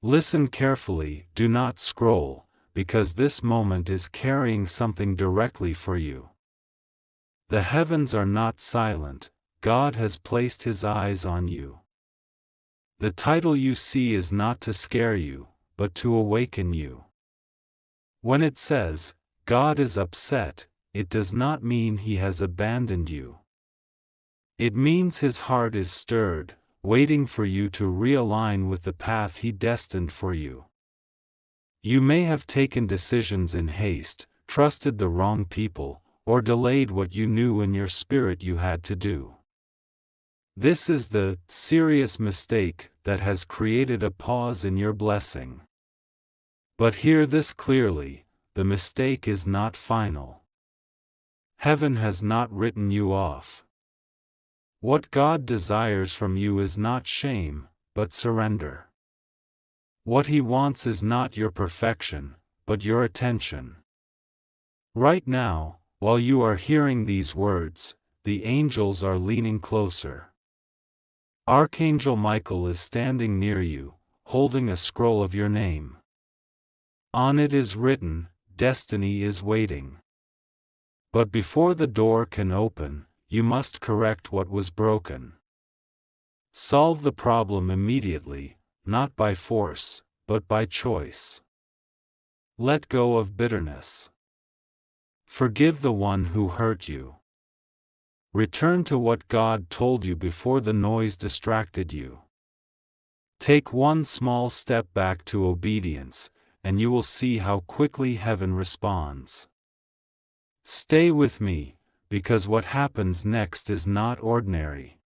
Listen carefully, do not scroll, because this moment is carrying something directly for you. The heavens are not silent, God has placed His eyes on you. The title you see is not to scare you, but to awaken you. When it says, God is upset, it does not mean He has abandoned you. It means His heart is stirred, waiting for you to realign with the path He destined for you. You may have taken decisions in haste, trusted the wrong people, or delayed what you knew in your spirit you had to do. This is the serious mistake that has created a pause in your blessing. But hear this clearly, the mistake is not final. Heaven has not written you off. What God desires from you is not shame, but surrender. What He wants is not your perfection, but your attention. Right now, while you are hearing these words, the angels are leaning closer. Archangel Michael is standing near you, holding a scroll of your name. On it is written, "Destiny is waiting." But before the door can open, you must correct what was broken. Solve the problem immediately, not by force, but by choice. Let go of bitterness. Forgive the one who hurt you. Return to what God told you before the noise distracted you. Take one small step back to obedience, and you will see how quickly heaven responds. Stay with me, because what happens next is not ordinary.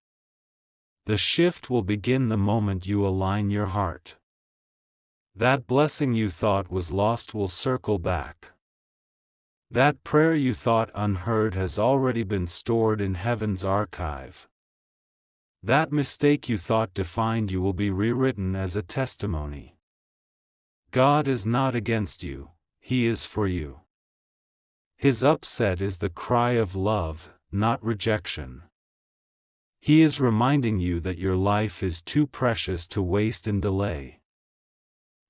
The shift will begin the moment you align your heart. That blessing you thought was lost will circle back. That prayer you thought unheard has already been stored in heaven's archive. That mistake you thought defined you will be rewritten as a testimony. God is not against you, He is for you. His upset is the cry of love, not rejection. He is reminding you that your life is too precious to waste in delay.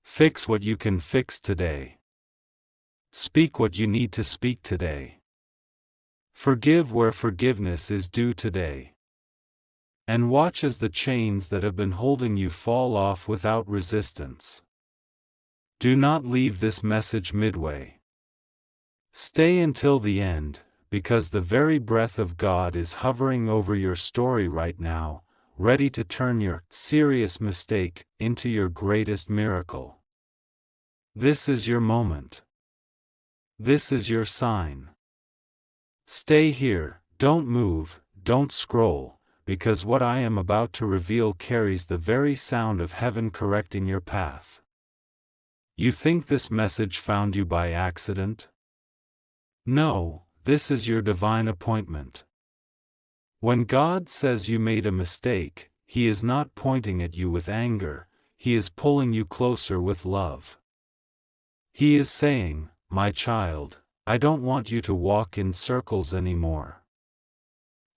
Fix what you can fix today. Speak what you need to speak today. Forgive where forgiveness is due today. And watch as the chains that have been holding you fall off without resistance. Do not leave this message midway. Stay until the end, because the very breath of God is hovering over your story right now, ready to turn your serious mistake into your greatest miracle. This is your moment. This is your sign. Stay here, don't move, don't scroll, because what I am about to reveal carries the very sound of heaven correcting your path. You think this message found you by accident? No, this is your divine appointment. When God says you made a mistake, He is not pointing at you with anger, He is pulling you closer with love. He is saying, "My child, I don't want you to walk in circles anymore.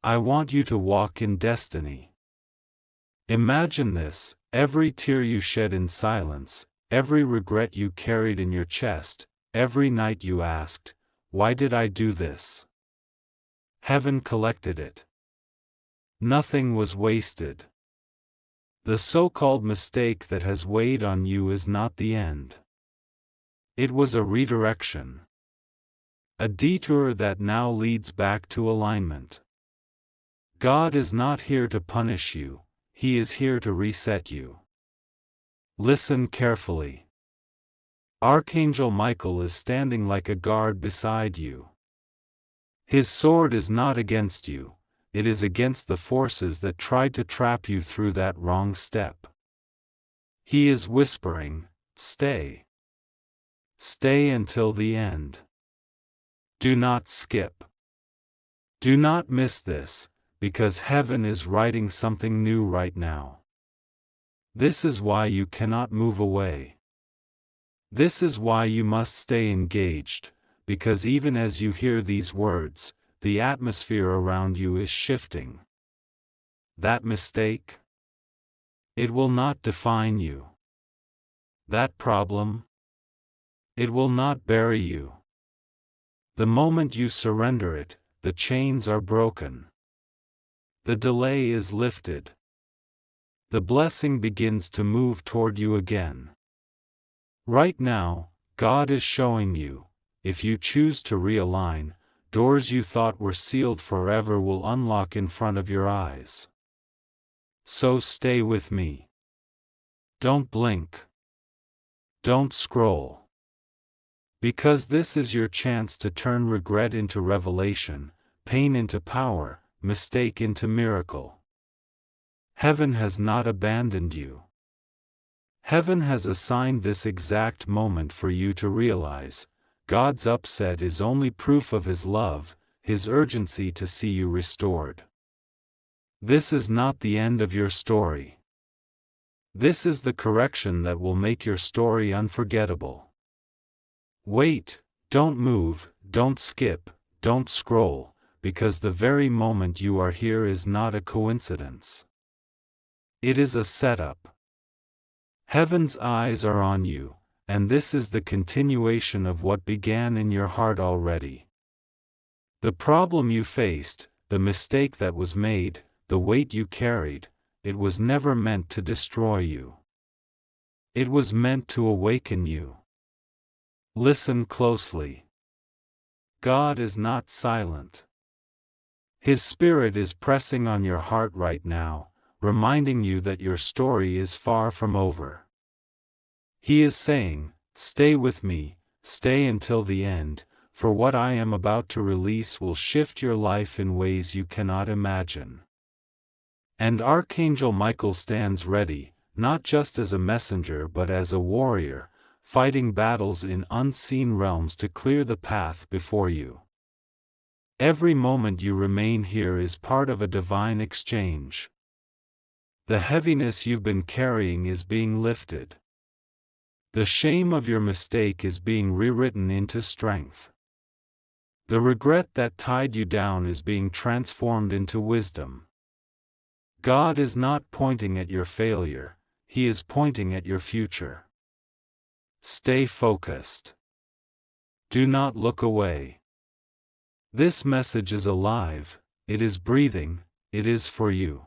I want you to walk in destiny." Imagine this: every tear you shed in silence, every regret you carried in your chest, every night you asked, "Why did I do this?" Heaven collected it. Nothing was wasted. The so-called mistake that has weighed on you is not the end. It was a redirection. A detour that now leads back to alignment. God is not here to punish you, He is here to reset you. Listen carefully. Archangel Michael is standing like a guard beside you. His sword is not against you, it is against the forces that tried to trap you through that wrong step. He is whispering, "Stay. Stay until the end. Do not skip. Do not miss this, because heaven is writing something new right now. This is why you cannot move away. This is why you must stay engaged, because even as you hear these words, the atmosphere around you is shifting. That mistake? It will not define you. that problem? It will not bury you. The moment you surrender it, the chains are broken. The delay is lifted. The blessing begins to move toward you again. Right now, God is showing you, if you choose to realign, doors you thought were sealed forever will unlock in front of your eyes. So stay with me. Don't blink. Don't scroll. Because this is your chance to turn regret into revelation, pain into power, mistake into miracle. Heaven has not abandoned you. Heaven has assigned this exact moment for you to realize, God's upset is only proof of His love, His urgency to see you restored. This is not the end of your story. This is the correction that will make your story unforgettable. Wait, don't move, don't skip, don't scroll, because the very moment you are here is not a coincidence. It is a setup. Heaven's eyes are on you, and this is the continuation of what began in your heart already. The problem you faced, the mistake that was made, the weight you carried, it was never meant to destroy you. It was meant to awaken you. Listen closely. God is not silent. His Spirit is pressing on your heart right now, reminding you that your story is far from over. He is saying, stay with me, stay until the end, for what I am about to release will shift your life in ways you cannot imagine. And Archangel Michael stands ready, not just as a messenger but as a warrior, fighting battles in unseen realms to clear the path before you. Every moment you remain here is part of a divine exchange. The heaviness you've been carrying is being lifted. The shame of your mistake is being rewritten into strength. The regret that tied you down is being transformed into wisdom. God is not pointing at your failure, He is pointing at your future. Stay focused. Do not look away. This message is alive, it is breathing, it is for you.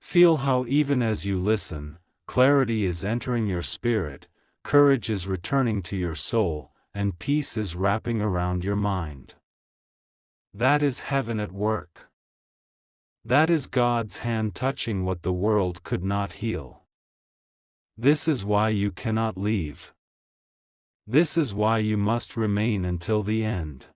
Feel how even as you listen, clarity is entering your spirit, courage is returning to your soul, and peace is wrapping around your mind. That is heaven at work. That is God's hand touching what the world could not heal. This is why you cannot leave. This is why you must remain until the end.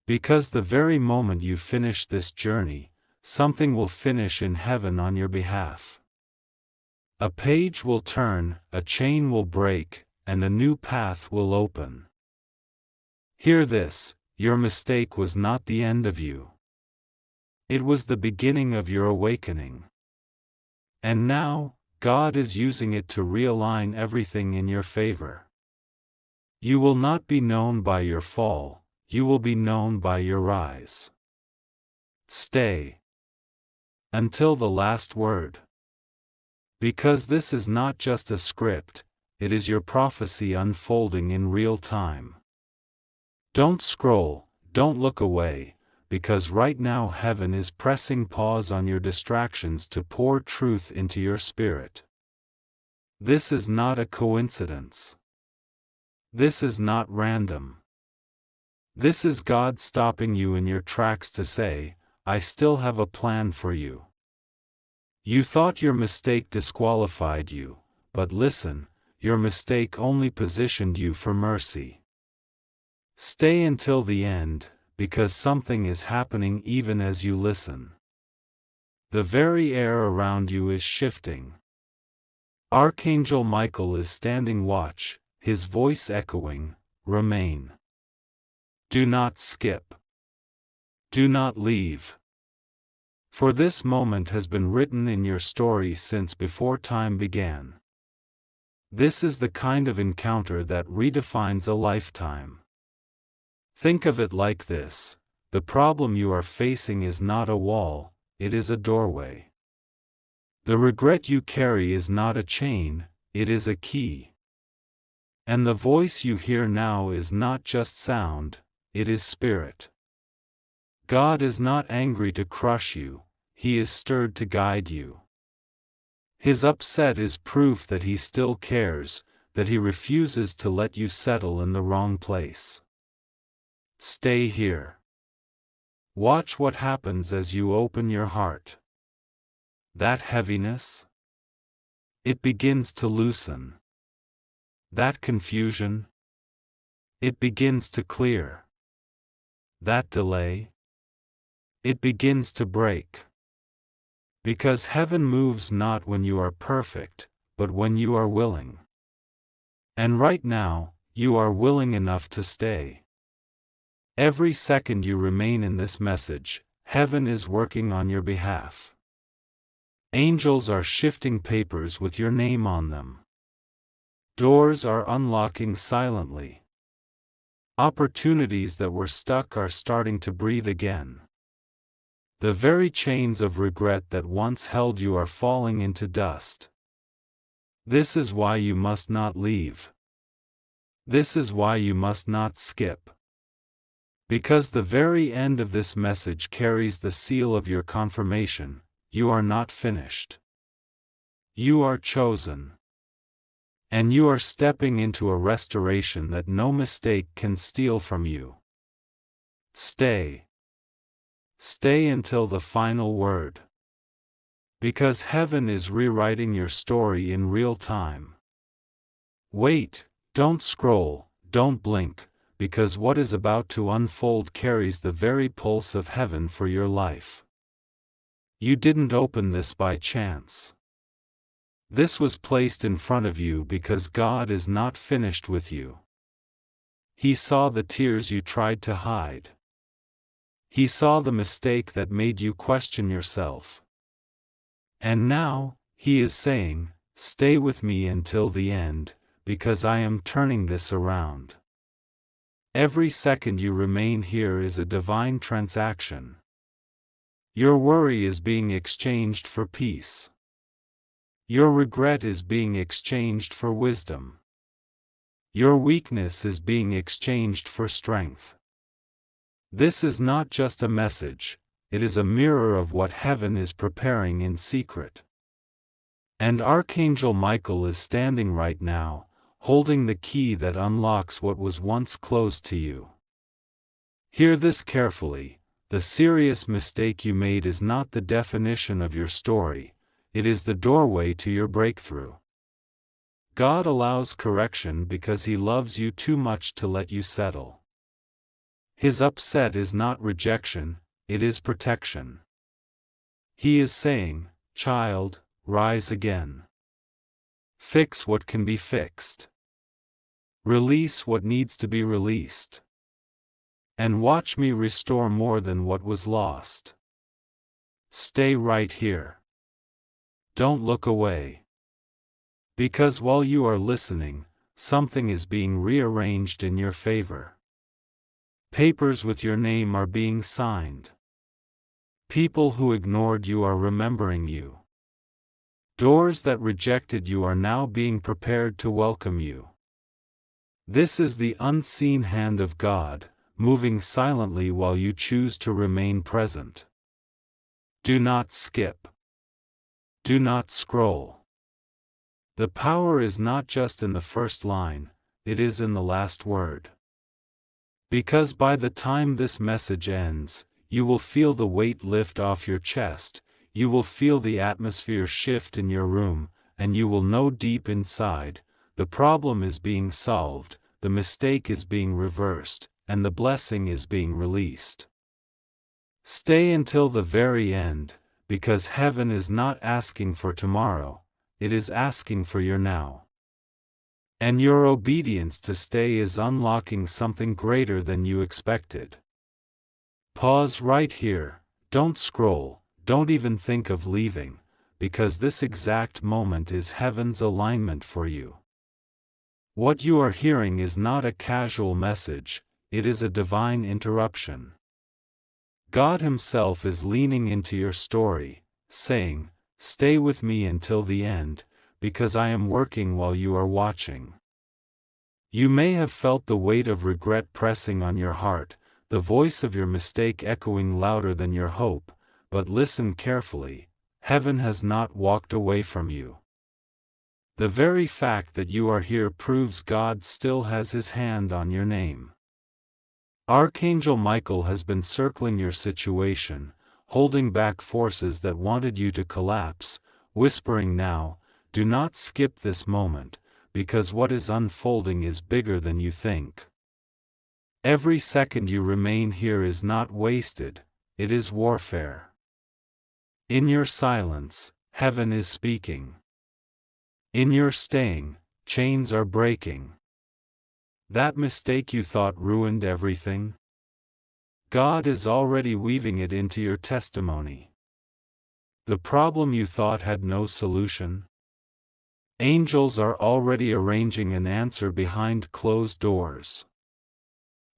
Because the very moment you finish this journey, something will finish in heaven on your behalf. A page will turn, a chain will break, and a new path will open. Hear this, your mistake was not the end of you. It was the beginning of your awakening. And now, God is using it to realign everything in your favor. You will not be known by your fall, you will be known by your rise. Stay until the last word. Because this is not just a script, it is your prophecy unfolding in real time. Don't scroll, don't look away, because right now heaven is pressing pause on your distractions to pour truth into your spirit. This is not a coincidence. This is not random. This is God stopping you in your tracks to say, I still have a plan for you. You thought your mistake disqualified you, but listen, your mistake only positioned you for mercy. Stay until the end, because something is happening even as you listen. The very air around you is shifting. Archangel Michael is standing watch, his voice echoing, remain. Do not skip. Do not leave. For this moment has been written in your story since before time began. This is the kind of encounter that redefines a lifetime. Think of it like this: the problem you are facing is not a wall, it is a doorway. The regret you carry is not a chain, it is a key. And the voice you hear now is not just sound, it is spirit. God is not angry to crush you, He is stirred to guide you. His upset is proof that He still cares, that He refuses to let you settle in the wrong place. Stay here. Watch what happens as you open your heart. That heaviness? It begins to loosen. That confusion? It begins to clear. That delay? It begins to break. Because heaven moves not when you are perfect, but when you are willing. And right now, you are willing enough to stay. Every second you remain in this message, heaven is working on your behalf. Angels are shifting papers with your name on them. Doors are unlocking silently. Opportunities that were stuck are starting to breathe again. The very chains of regret that once held you are falling into dust. This is why you must not leave. This is why you must not skip. Because the very end of this message carries the seal of your confirmation, you are not finished. You are chosen. And you are stepping into a restoration that no mistake can steal from you. Stay. Stay until the final word. Because heaven is rewriting your story in real time. Wait, don't scroll, don't blink, because what is about to unfold carries the very pulse of heaven for your life. You didn't open this by chance. This was placed in front of you because God is not finished with you. He saw the tears you tried to hide. He saw the mistake that made you question yourself. And now, He is saying, stay with me until the end, because I am turning this around. Every second you remain here is a divine transaction. Your worry is being exchanged for peace. Your regret is being exchanged for wisdom. Your weakness is being exchanged for strength. This is not just a message, it is a mirror of what heaven is preparing in secret. And Archangel Michael is standing right now, holding the key that unlocks what was once closed to you. Hear this carefully, the serious mistake you made is not the definition of your story, it is the doorway to your breakthrough. God allows correction because He loves you too much to let you settle. His upset is not rejection, it is protection. He is saying, child, rise again. Fix what can be fixed. Release what needs to be released. And watch me restore more than what was lost. Stay right here. Don't look away. Because while you are listening, something is being rearranged in your favor. Papers with your name are being signed. People who ignored you are remembering you. Doors that rejected you are now being prepared to welcome you. This is the unseen hand of God, moving silently while you choose to remain present. Do not skip. Do not scroll. The power is not just in the first line, it is in the last word. Because by the time this message ends, you will feel the weight lift off your chest, you will feel the atmosphere shift in your room, and you will know deep inside, the problem is being solved, the mistake is being reversed, and the blessing is being released. Stay until the very end, because heaven is not asking for tomorrow, it is asking for your now. And your obedience to stay is unlocking something greater than you expected. Pause right here, don't scroll, don't even think of leaving, because this exact moment is heaven's alignment for you. What you are hearing is not a casual message, it is a divine interruption. God Himself is leaning into your story, saying, stay with me until the end, because I am working while you are watching. You may have felt the weight of regret pressing on your heart, the voice of your mistake echoing louder than your hope, but listen carefully, heaven has not walked away from you. The very fact that you are here proves God still has His hand on your name. Archangel Michael has been circling your situation, holding back forces that wanted you to collapse, whispering now, do not skip this moment, because what is unfolding is bigger than you think. Every second you remain here is not wasted, it is warfare. In your silence, heaven is speaking. In your staying, chains are breaking. That mistake you thought ruined everything? God is already weaving it into your testimony. The problem you thought had no solution? Angels are already arranging an answer behind closed doors.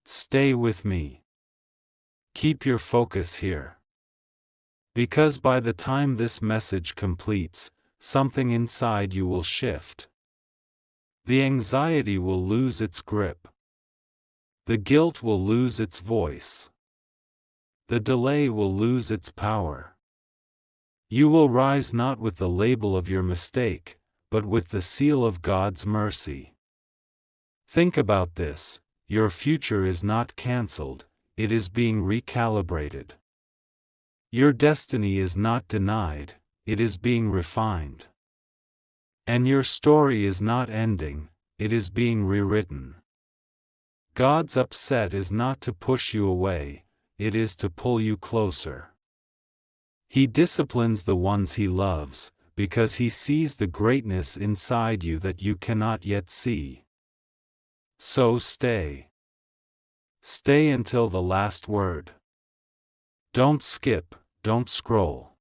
Stay with me. Keep your focus here. Because by the time this message completes, something inside you will shift. The anxiety will lose its grip. The guilt will lose its voice. The delay will lose its power. You will rise not with the label of your mistake, but with the seal of God's mercy. Think about this, your future is not cancelled, it is being recalibrated. Your destiny is not denied, it is being refined. And your story is not ending, it is being rewritten. God's upset is not to push you away, it is to pull you closer. He disciplines the ones He loves, because He sees the greatness inside you that you cannot yet see. So stay. Stay until the last word. Don't skip, don't scroll.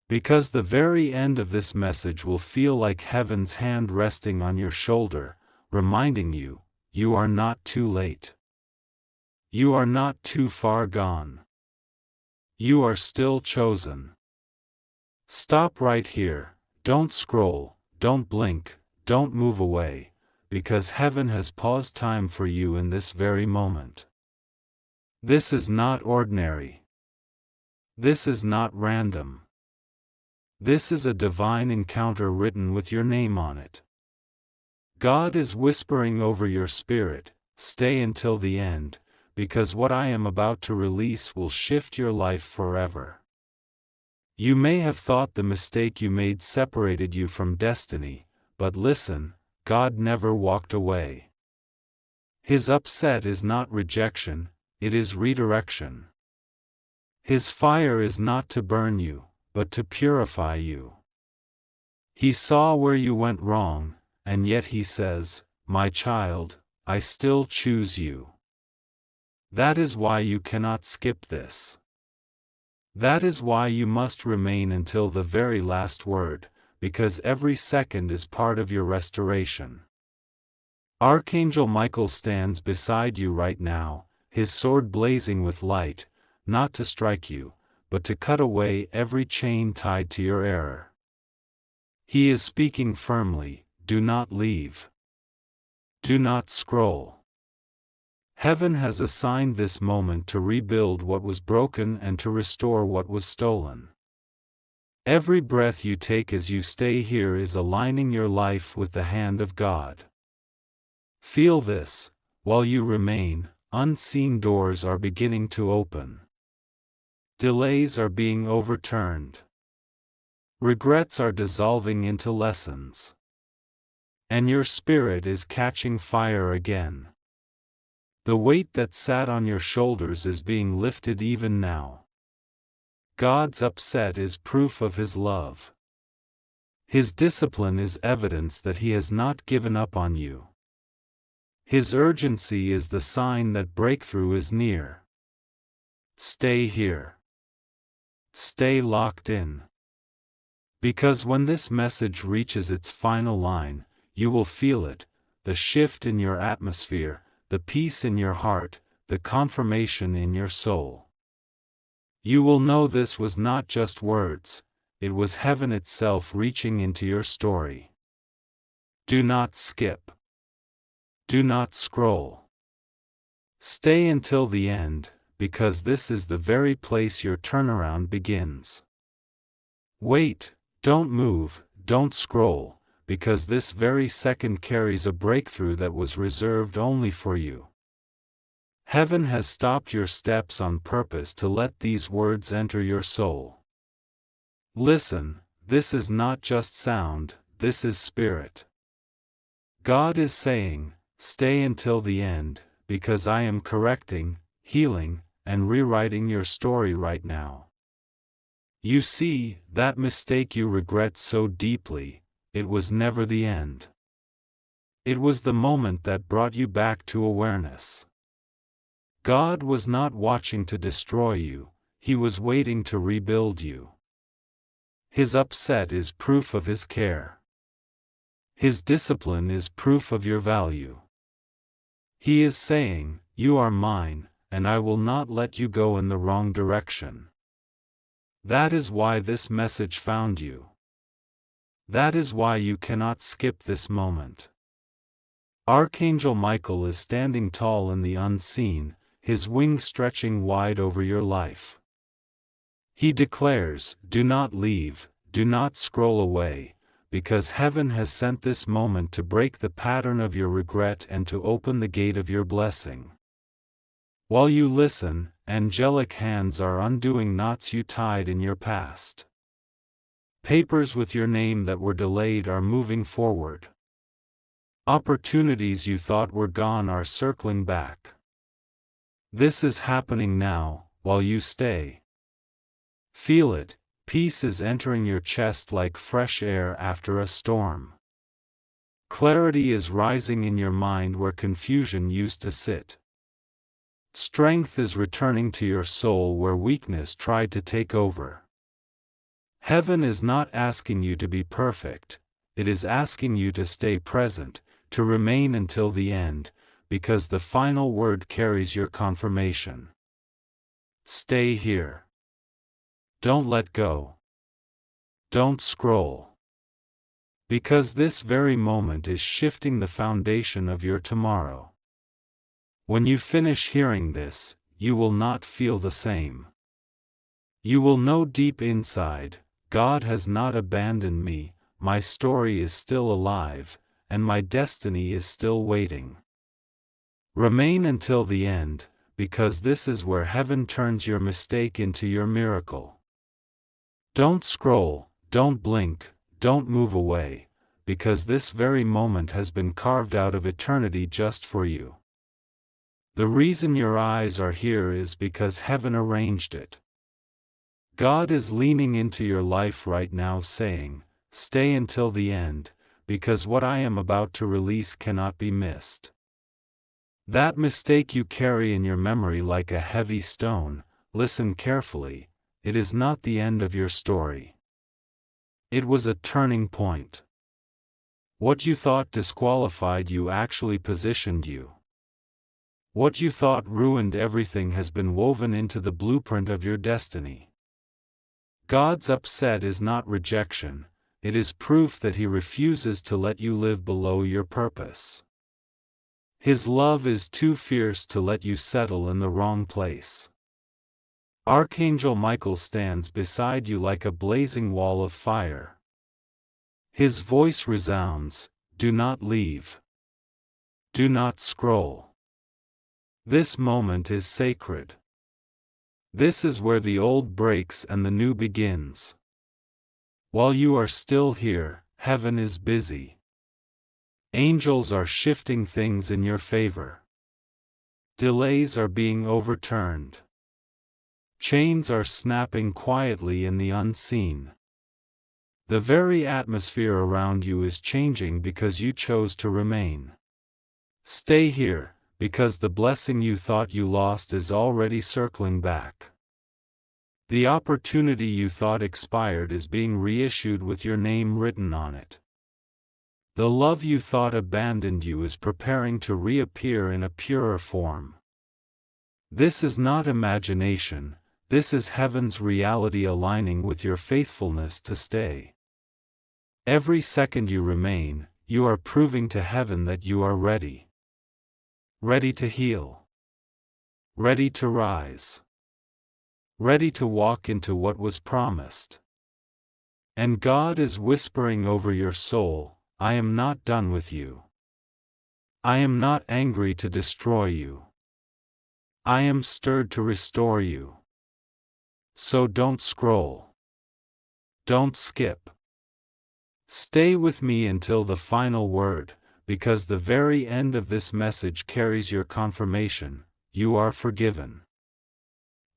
Because the very end of this message will feel like heaven's hand resting on your shoulder, reminding you, you are not too late. You are not too far gone. You are still chosen. Stop right here, don't scroll, don't blink, don't move away, because heaven has paused time for you in this very moment. This is not ordinary. This is not random. This is a divine encounter written with your name on it. God is whispering over your spirit, stay until the end, because what I am about to release will shift your life forever. You may have thought the mistake you made separated you from destiny, but listen, God never walked away. His upset is not rejection, it is redirection. His fire is not to burn you, but to purify you. He saw where you went wrong, and yet He says, my child, I still choose you. That is why you cannot skip this. That is why you must remain until the very last word, because every second is part of your restoration. Archangel Michael stands beside you right now, his sword blazing with light, not to strike you, but to cut away every chain tied to your error. He is speaking firmly, do not leave. Do not scroll. Heaven has assigned this moment to rebuild what was broken and to restore what was stolen. Every breath you take as you stay here is aligning your life with the hand of God. Feel this, while you remain, unseen doors are beginning to open. Delays are being overturned. Regrets are dissolving into lessons. And your spirit is catching fire again. The weight that sat on your shoulders is being lifted even now. God's upset is proof of His love. His discipline is evidence that He has not given up on you. His urgency is the sign that breakthrough is near. Stay here. Stay locked in. Because when this message reaches its final line, you will feel it, the shift in your atmosphere, the peace in your heart, the confirmation in your soul. You will know this was not just words, it was heaven itself reaching into your story. Do not skip. Do not scroll. Stay until the end, because this is the very place your turnaround begins. Wait, don't move, don't scroll, because this very second carries a breakthrough that was reserved only for you. Heaven has stopped your steps on purpose to let these words enter your soul. Listen, this is not just sound, this is spirit. God is saying, stay until the end, because I am correcting, healing, and rewriting your story right now. You see, that mistake you regret so deeply, it was never the end. It was the moment that brought you back to awareness. God was not watching to destroy you, He was waiting to rebuild you. His upset is proof of His care. His discipline is proof of your value. He is saying, you are mine, and I will not let you go in the wrong direction. That is why this message found you. That is why you cannot skip this moment. Archangel Michael is standing tall in the unseen, his wings stretching wide over your life. He declares, do not leave, do not scroll away, because heaven has sent this moment to break the pattern of your regret and to open the gate of your blessing. While you listen, angelic hands are undoing knots you tied in your past. Papers with your name that were delayed are moving forward. Opportunities you thought were gone are circling back. This is happening now, while you stay. Feel it, peace is entering your chest like fresh air after a storm. Clarity is rising in your mind where confusion used to sit. Strength is returning to your soul where weakness tried to take over. Heaven is not asking you to be perfect, it is asking you to stay present, to remain until the end, because the final word carries your confirmation. Stay here. Don't let go. Don't scroll. Because this very moment is shifting the foundation of your tomorrow. When you finish hearing this, you will not feel the same. You will know deep inside, God has not abandoned me, my story is still alive, and my destiny is still waiting. Remain until the end, because this is where heaven turns your mistake into your miracle. Don't scroll, don't blink, don't move away, because this very moment has been carved out of eternity just for you. The reason your eyes are here is because heaven arranged it. God is leaning into your life right now saying, stay until the end, because what I am about to release cannot be missed. That mistake you carry in your memory like a heavy stone, listen carefully, it is not the end of your story. It was a turning point. What you thought disqualified you actually positioned you. What you thought ruined everything has been woven into the blueprint of your destiny. God's upset is not rejection, it is proof that He refuses to let you live below your purpose. His love is too fierce to let you settle in the wrong place. Archangel Michael stands beside you like a blazing wall of fire. His voice resounds, do not leave. Do not scroll. This moment is sacred. This is where the old breaks and the new begins. While you are still here, heaven is busy. Angels are shifting things in your favor. Delays are being overturned. Chains are snapping quietly in the unseen. The very atmosphere around you is changing because you chose to remain. Stay here, because the blessing you thought you lost is already circling back. The opportunity you thought expired is being reissued with your name written on it. The love you thought abandoned you is preparing to reappear in a purer form. This is not imagination, This is heaven's reality aligning with your faithfulness to stay. Every second you remain, you are proving to heaven that you are ready. Ready to heal. Ready to rise. Ready to walk into what was promised. And God is whispering over your soul, I am not done with you. I am not angry to destroy you. I am stirred to restore you. So don't scroll. Don't skip. Stay with me until the final word, because the very end of this message carries your confirmation. You are forgiven.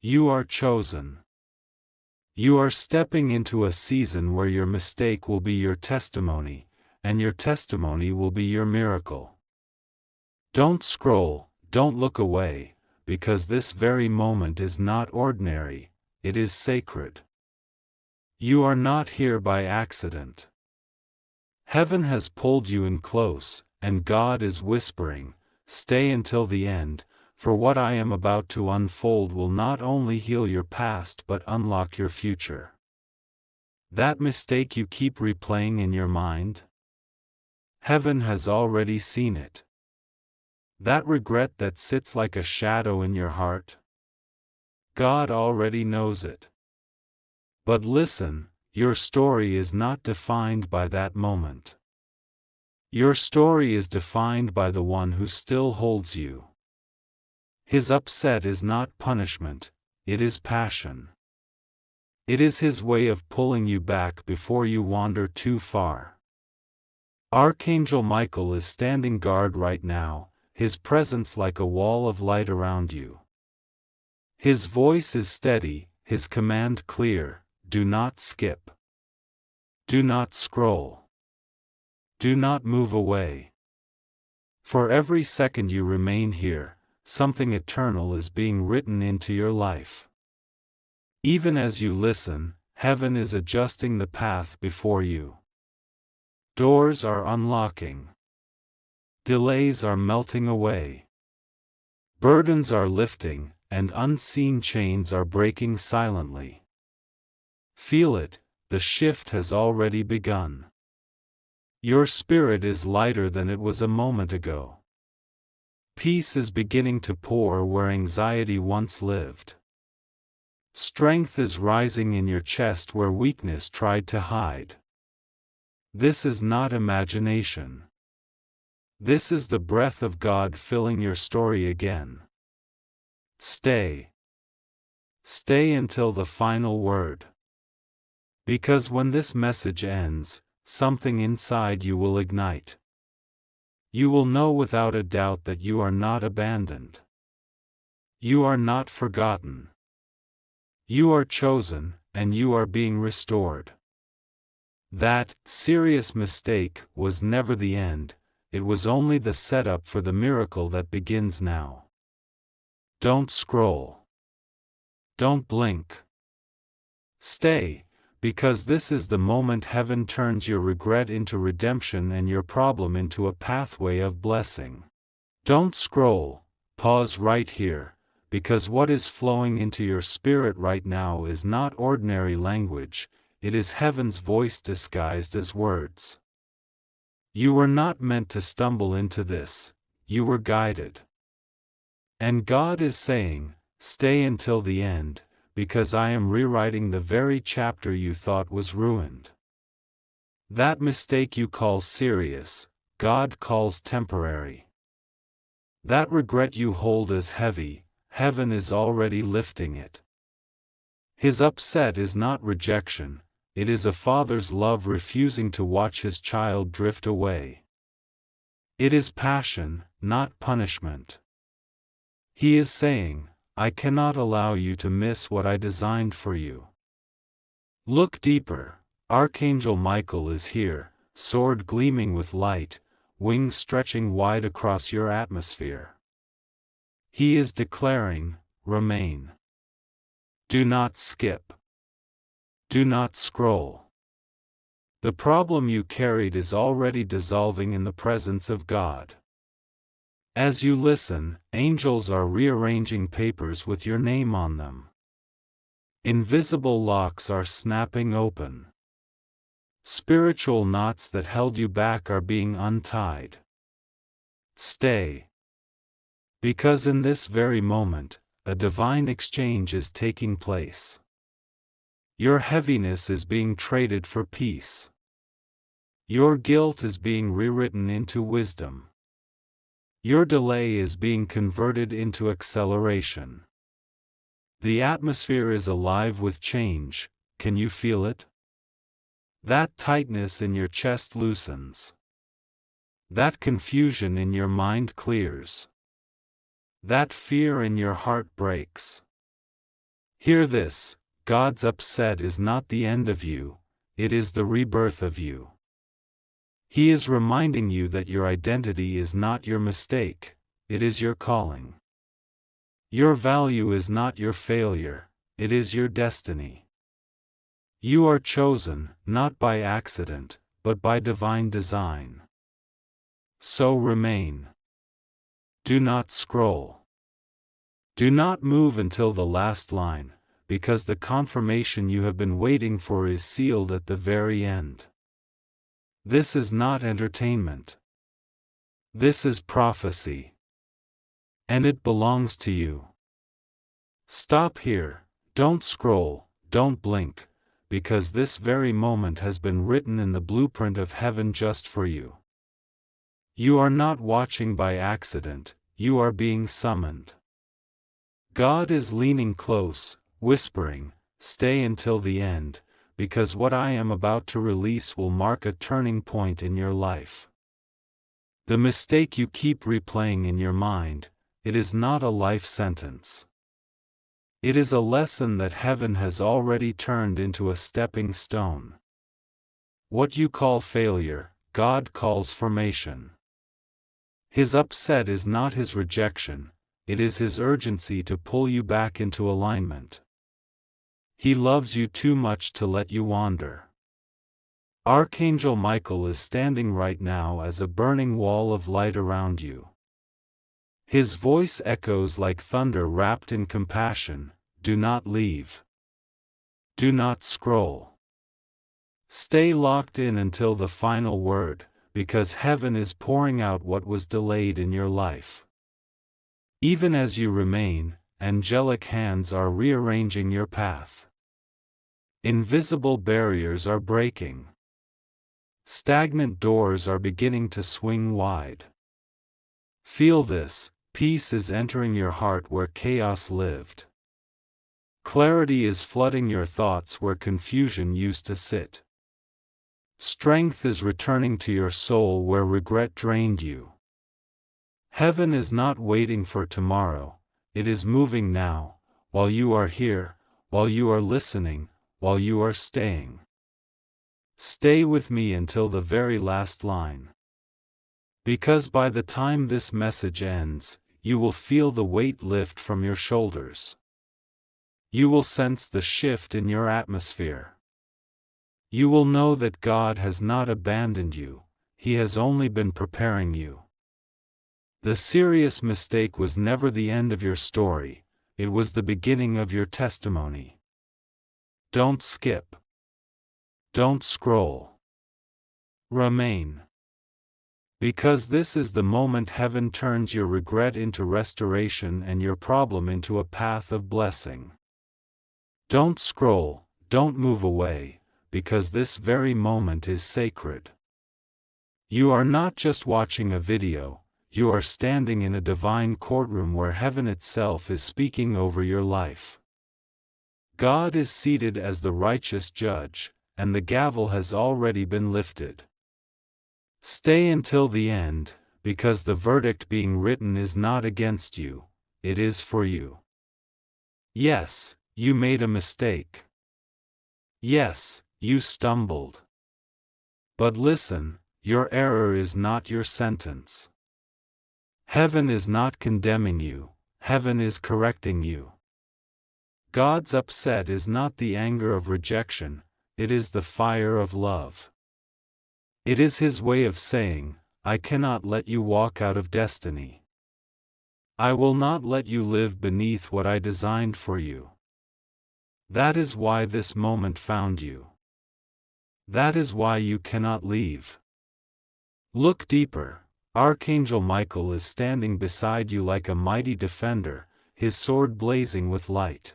You are chosen. You are stepping into a season where your mistake will be your testimony, and your testimony will be your miracle. Don't scroll, don't look away, because this very moment is not ordinary, it is sacred. You are not here by accident. Heaven has pulled you in close, and God is whispering, stay until the end, for what I am about to unfold will not only heal your past but unlock your future. That mistake you keep replaying in your mind? Heaven has already seen it. That regret that sits like a shadow in your heart? God already knows it. But listen, your story is not defined by that moment. Your story is defined by the one who still holds you. His upset is not punishment, it is passion. It is his way of pulling you back before you wander too far. Archangel Michael is standing guard right now, his presence like a wall of light around you. His voice is steady, his command clear, do not skip. Do not scroll. Do not move away. For every second you remain here, something eternal is being written into your life. Even as you listen, heaven is adjusting the path before you. Doors are unlocking. Delays are melting away. Burdens are lifting, and unseen chains are breaking silently. Feel it, the shift has already begun. Your spirit is lighter than it was a moment ago. Peace is beginning to pour where anxiety once lived. Strength is rising in your chest where weakness tried to hide. This is not imagination. This is the breath of God filling your story again. Stay. Stay until the final word. Because when this message ends, something inside you will ignite. You will know without a doubt that you are not abandoned. You are not forgotten. You are chosen, and you are being restored. That serious mistake was never the end, it was only the setup for the miracle that begins now. Don't scroll. Don't blink. Stay, because this is the moment heaven turns your regret into redemption and your problem into a pathway of blessing. Don't scroll, pause right here, because what is flowing into your spirit right now is not ordinary language, it is heaven's voice disguised as words. You were not meant to stumble into this, you were guided. And God is saying, stay until the end, because I am rewriting the very chapter you thought was ruined. That mistake you call serious, God calls temporary. That regret you hold as heavy, heaven is already lifting it. His upset is not rejection, it is a father's love refusing to watch his child drift away. It is passion, not punishment. He is saying, I cannot allow you to miss what I designed for you. Look deeper, Archangel Michael is here, sword gleaming with light, wings stretching wide across your atmosphere. He is declaring, remain. Do not skip. Do not scroll. The problem you carried is already dissolving in the presence of God. As you listen, angels are rearranging papers with your name on them. Invisible locks are snapping open. Spiritual knots that held you back are being untied. Stay. Because in this very moment, a divine exchange is taking place. Your heaviness is being traded for peace. Your guilt is being rewritten into wisdom. Your delay is being converted into acceleration. The atmosphere is alive with change. Can you feel it? That tightness in your chest loosens. That confusion in your mind clears. That fear in your heart breaks. Hear this: God's upset is not the end of you, it is the rebirth of you. He is reminding you that your identity is not your mistake, it is your calling. Your value is not your failure, it is your destiny. You are chosen, not by accident, but by divine design. So remain. Do not scroll. Do not move until the last line, because the confirmation you have been waiting for is sealed at the very end. This is not entertainment. This is prophecy. And it belongs to you. Stop here, don't scroll, don't blink, because this very moment has been written in the blueprint of heaven just for you. You are not watching by accident, you are being summoned. God is leaning close, whispering, "Stay until the end, because what I am about to release will mark a turning point in your life." The mistake you keep replaying in your mind, it is not a life sentence. It is a lesson that heaven has already turned into a stepping stone. What you call failure, God calls formation. His upset is not his rejection, it is his urgency to pull you back into alignment. He loves you too much to let you wander. Archangel Michael is standing right now as a burning wall of light around you. His voice echoes like thunder wrapped in compassion: do not leave. Do not scroll. Stay locked in until the final word, because heaven is pouring out what was delayed in your life. Even as you remain, angelic hands are rearranging your path. Invisible barriers are breaking. Stagnant doors are beginning to swing wide. Feel this: peace is entering your heart where chaos lived. Clarity is flooding your thoughts where confusion used to sit. Strength is returning to your soul where regret drained you. Heaven is not waiting for tomorrow, it is moving now, while you are here, while you are listening, while you are staying. Stay with me until the very last line. Because by the time this message ends, you will feel the weight lift from your shoulders. You will sense the shift in your atmosphere. You will know that God has not abandoned you, He has only been preparing you. The serious mistake was never the end of your story, it was the beginning of your testimony. Don't skip. Don't scroll. Remain. Because this is the moment heaven turns your regret into restoration and your problem into a path of blessing. Don't scroll, don't move away, because this very moment is sacred. You are not just watching a video, you are standing in a divine courtroom where heaven itself is speaking over your life. God is seated as the righteous judge, and the gavel has already been lifted. Stay until the end, because the verdict being written is not against you, it is for you. Yes, you made a mistake. Yes, you stumbled. But listen, your error is not your sentence. Heaven is not condemning you, heaven is correcting you. God's upset is not the anger of rejection, it is the fire of love. It is His way of saying, I cannot let you walk out of destiny. I will not let you live beneath what I designed for you. That is why this moment found you. That is why you cannot leave. Look deeper. Archangel Michael is standing beside you like a mighty defender, his sword blazing with light.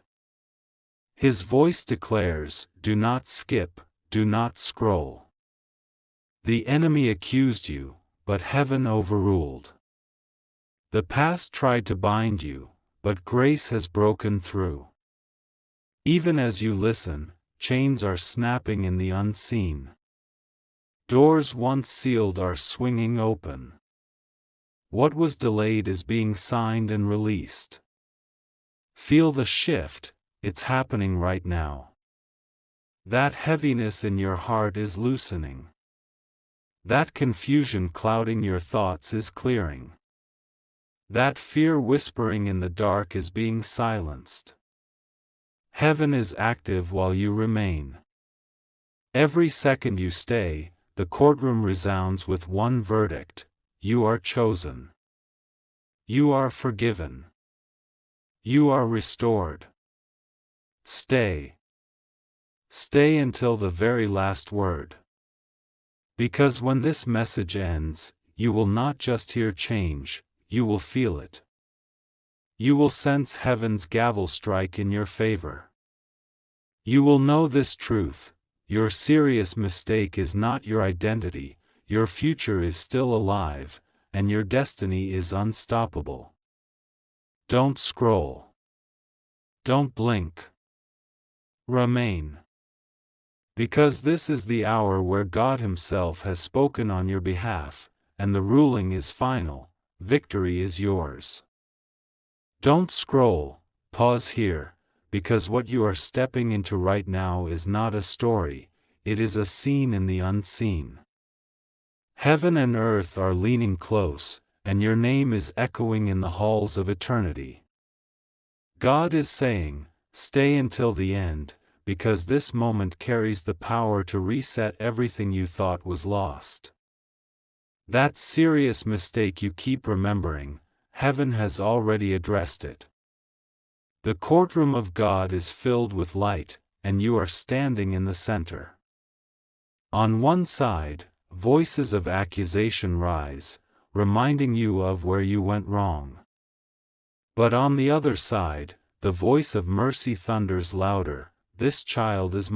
His voice declares, "Do not skip, do not scroll." The enemy accused you, but heaven overruled. The past tried to bind you, but grace has broken through. Even as you listen, chains are snapping in the unseen. Doors once sealed are swinging open. What was delayed is being signed and released. Feel the shift, it's happening right now. That heaviness in your heart is loosening. That confusion clouding your thoughts is clearing. That fear whispering in the dark is being silenced. Heaven is active while you remain. Every second you stay, the courtroom resounds with one verdict: you are chosen. You are forgiven. You are restored. Stay. Stay until the very last word. Because when this message ends, you will not just hear change, you will feel it. You will sense heaven's gavel strike in your favor. You will know this truth: your serious mistake is not your identity, your future is still alive, and your destiny is unstoppable. Don't scroll. Don't blink. Remain. Because this is the hour where God Himself has spoken on your behalf, and the ruling is final, victory is yours. Don't scroll, pause here, because what you are stepping into right now is not a story, it is a scene in the unseen. Heaven and earth are leaning close, and your name is echoing in the halls of eternity. God is saying, stay until the end, because this moment carries the power to reset everything you thought was lost. That serious mistake you keep remembering, heaven has already addressed it. The courtroom of God is filled with light, and you are standing in the center. On one side, voices of accusation rise, reminding you of where you went wrong. But on the other side, the voice of mercy thunders louder: this child is mine.